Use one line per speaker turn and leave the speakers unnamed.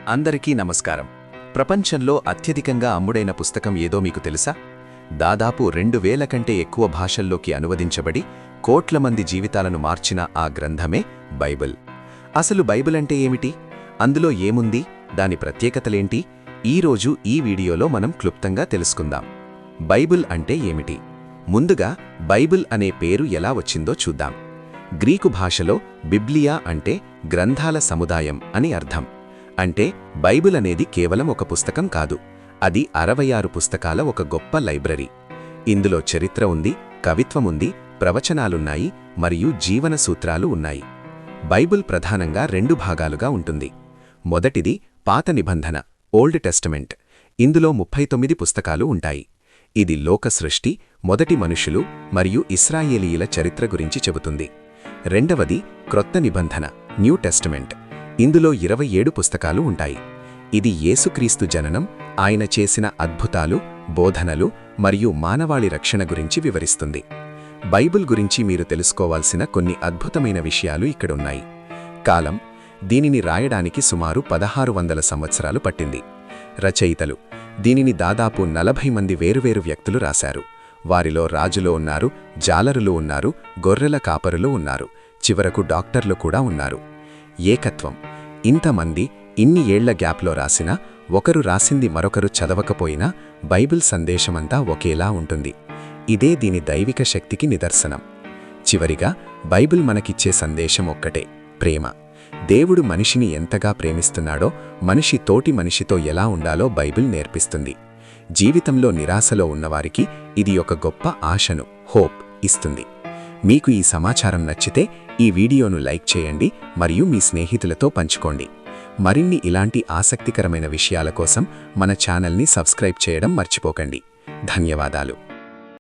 అందరికీ నమస్కారం. ప్రపంచంలో అత్యధికంగా అమ్ముడైన పుస్తకం ఏదో మీకు తెలుసా? దాదాపు 2000 కంటే ఎక్కువ భాషల్లోకి అనువదించబడి కోట్ల మంది జీవితాలను మార్చిన ఆ గ్రంథమే బైబిల్. అసలు బైబిల్ అంటే ఏమిటి? అందులో ఏముంది? దాని ప్రత్యేకతలేంటి? ఈరోజు ఈ వీడియోలో మనం క్లుప్తంగా తెలుసుకుందాం. బైబిల్ అంటే ఏమిటి? ముందుగా బైబిల్ అనే పేరు ఎలా వచ్చిందో చూద్దాం. గ్రీకు భాషలో బిబ్లియా అంటే గ్రంథాల సముదాయం అని అర్థం. అంటే బైబిల్ అనేది కేవలం ఒక పుస్తకం కాదు, అది 66 పుస్తకాల ఒక గొప్ప లైబ్రరీ. ఇందులో చరిత్ర ఉంది, కవిత్వముంది, ప్రవచనాలున్నాయి మరియు జీవన సూత్రాలు ఉన్నాయి. బైబిల్ ప్రధానంగా 2 భాగాలుగా ఉంటుంది. మొదటిది పాత నిబంధన, ఓల్డ్ టెస్టమెంట్. ఇందులో 39 పుస్తకాలు ఉంటాయి. ఇది లోక సృష్టి, మొదటి మనుషులు మరియు ఇశ్రాయేలీయుల చరిత్ర గురించి చెబుతుంది. రెండవది క్రొత్త నిబంధన, న్యూ టెస్టమెంట్. ఇందులో 27 పుస్తకాలు ఉంటాయి. ఇది యేసుక్రీస్తు జననం, ఆయన చేసిన అద్భుతాలు, బోధనలు మరియు మానవాళి రక్షణ గురించి వివరిస్తుంది. బైబిల్ గురించి మీరు తెలుసుకోవాల్సిన కొన్ని అద్భుతమైన విషయాలు ఇక్కడున్నాయి. కాలం: దీనిని రాయడానికి సుమారు 1600 సంవత్సరాలు పట్టింది. రచయితలు: దీనిని దాదాపు 40 మంది వేరువేరు వ్యక్తులు రాశారు. వారిలో రాజులు ఉన్నారు, జాలరులు ఉన్నారు, గొర్రెల కాపరులు ఉన్నారు, చివరకు డాక్టర్లు కూడా ఉన్నారు. ఏకత్వం: ఇంతమంది ఇన్ని ఏళ్ల గ్యాప్లో రాసినా, ఒకరు రాసింది మరొకరు చదవకపోయినా బైబిల్ సందేశమంతా ఒకేలా ఉంటుంది. ఇదే దీని దైవిక శక్తికి నిదర్శనం. చివరిగా బైబిల్ మనకిచ్చే సందేశం ఒక్కటే: ప్రేమ. దేవుడు మనిషిని ఎంతగా ప్రేమిస్తున్నాడో, మనిషి తోటి మనిషితో ఎలా ఉండాలో బైబిల్ నేర్పిస్తుంది. జీవితంలో నిరాశలో ఉన్నవారికి ఇది ఒక గొప్ప ఆశను, హోప్ ఇస్తుంది. మీకు ఈ సమాచారం నచ్చితే ఈ వీడియోను లైక్ చేయండి మరియు మీ స్నేహితులతో పంచుకోండి. మరిన్ని ఇలాంటి ఆసక్తికరమైన విషయాల కోసం మన ఛానల్ని సబ్స్క్రైబ్ చేయడం మర్చిపోకండి. ధన్యవాదాలు.